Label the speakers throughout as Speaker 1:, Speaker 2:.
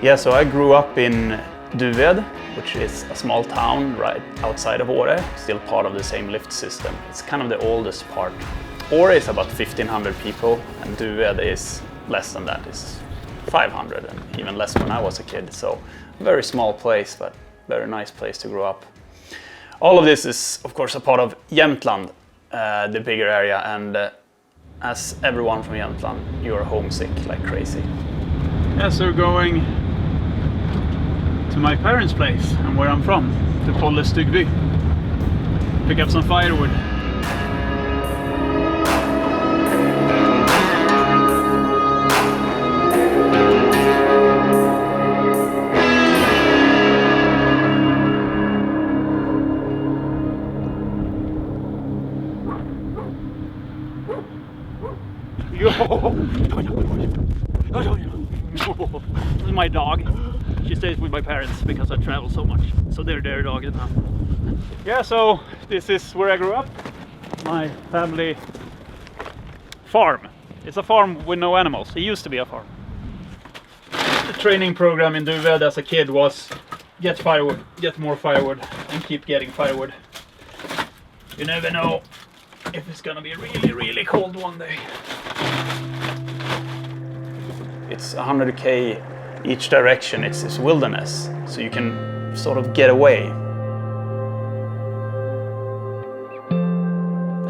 Speaker 1: Yeah, so I grew up in Duved, which is a small town right outside of Åre, still part of the same lift system. It's kind of the oldest part. Åre is about 1,500 people, and Duved is less than that, it's 500, and even less when I was a kid. So a very small place, but very nice place to grow up. All of this is, of course, a part of Jämtland, the bigger area, and as everyone from Jämtland, you're homesick like crazy. Yeah, so going to my parents' place and where I'm from, to Stygby. Pick up some firewood.
Speaker 2: This is my dog. She stays with my parents because I travel so much. So they're their dog now. Yeah, so this is where I grew up. My family farm. It's a farm with no animals. It used to be a farm. The training program in Duved as a kid was get firewood, get more firewood, and keep getting firewood. You never know if it's gonna be really, really cold one day.
Speaker 1: It's 100k each direction, it's wilderness, so you can sort of get away.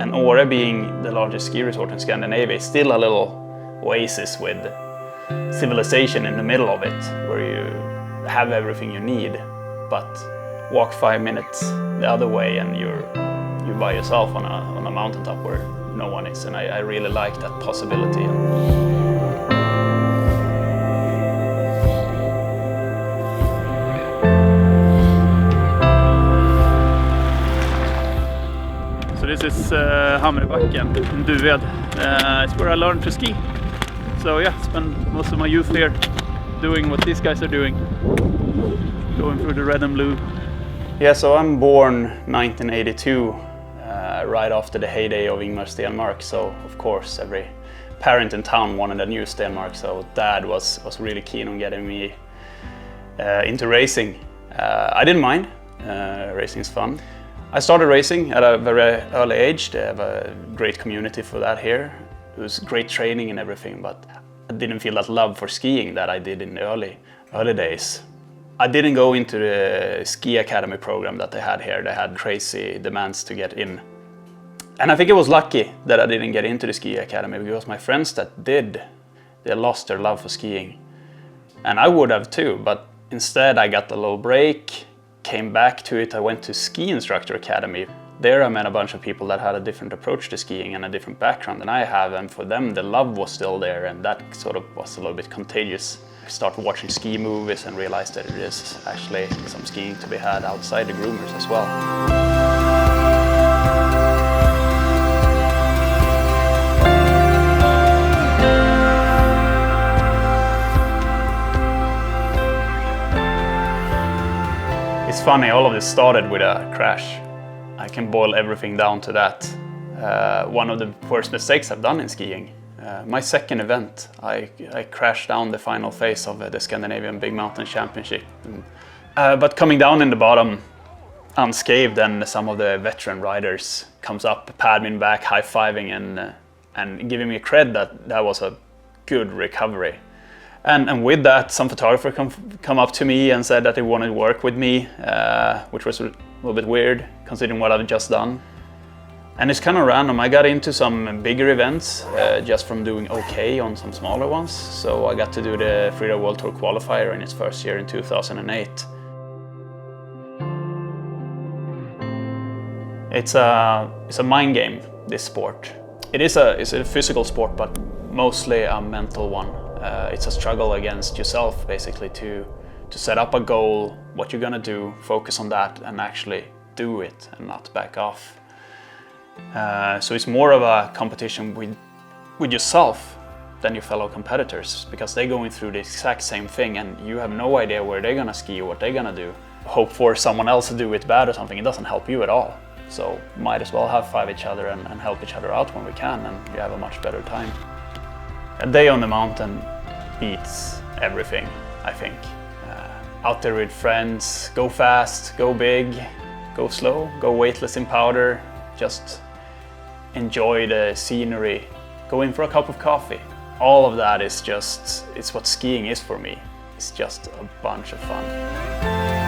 Speaker 1: And Åre, being the largest ski resort in Scandinavia, is still a little oasis with civilization in the middle of it, where you have everything you need, but walk 5 minutes the other way and you're by yourself on a mountaintop where no one is, and I really like that possibility.
Speaker 2: This is Hammerbacken in Duved. It's where I learned to ski. So yeah, spend most of my youth here doing what these guys are doing. Going through the red and blue.
Speaker 1: Yeah, so I'm born 1982, right after the heyday of Ingmar Stenmark. So of course every parent in town wanted a new Stenmark. So Dad was really keen on getting me into racing. I didn't mind, racing's fun. I started racing at a very early age. They have a great community for that here. It was great training and everything, but I didn't feel that love for skiing that I did in the early days. I didn't go into the ski academy program that they had here. They had crazy demands to get in. And I think I was lucky that I didn't get into the ski academy, because my friends that did, they lost their love for skiing. And I would have too, but instead I got a little break. Came back to it. I went to Ski Instructor Academy. There I met a bunch of people that had a different approach to skiing and a different background than I have, and for them the love was still there, and that sort of was a little bit contagious. I started watching ski movies and realized that it is actually some skiing to be had outside the groomers as well. It's funny, all of this started with a crash. I can boil everything down to that. One of the worst mistakes I've done in skiing. My second event, I crashed down the final phase of the Scandinavian Big Mountain Championship. But coming down in the bottom unscathed, and some of the veteran riders comes up, pat me back, high-fiving and giving me credit that was a good recovery. And with that, some photographer come up to me and said that they wanted to work with me, which was a little bit weird considering what I've just done. And it's kind of random. I got into some bigger events just from doing okay on some smaller ones. So I got to do the Freeride World Tour qualifier in its first year in 2008. It's a mind game, this sport. It's a physical sport, but mostly a mental one. It's a struggle against yourself, basically, to set up a goal, what you're gonna do, focus on that, and actually do it and not back off. So it's more of a competition with yourself than your fellow competitors, because they're going through the exact same thing and you have no idea where they're gonna ski or what they're gonna do. Hope for someone else to do it bad or something, it doesn't help you at all. So might as well high-five each other and help each other out when we can, and you have a much better time. A day on the mountain beats everything, I think. out there with friends, go fast, go big, go slow, go weightless in powder, just enjoy the scenery, go in for a cup of coffee. All of that is just, it's what skiing is for me. It's just a bunch of fun.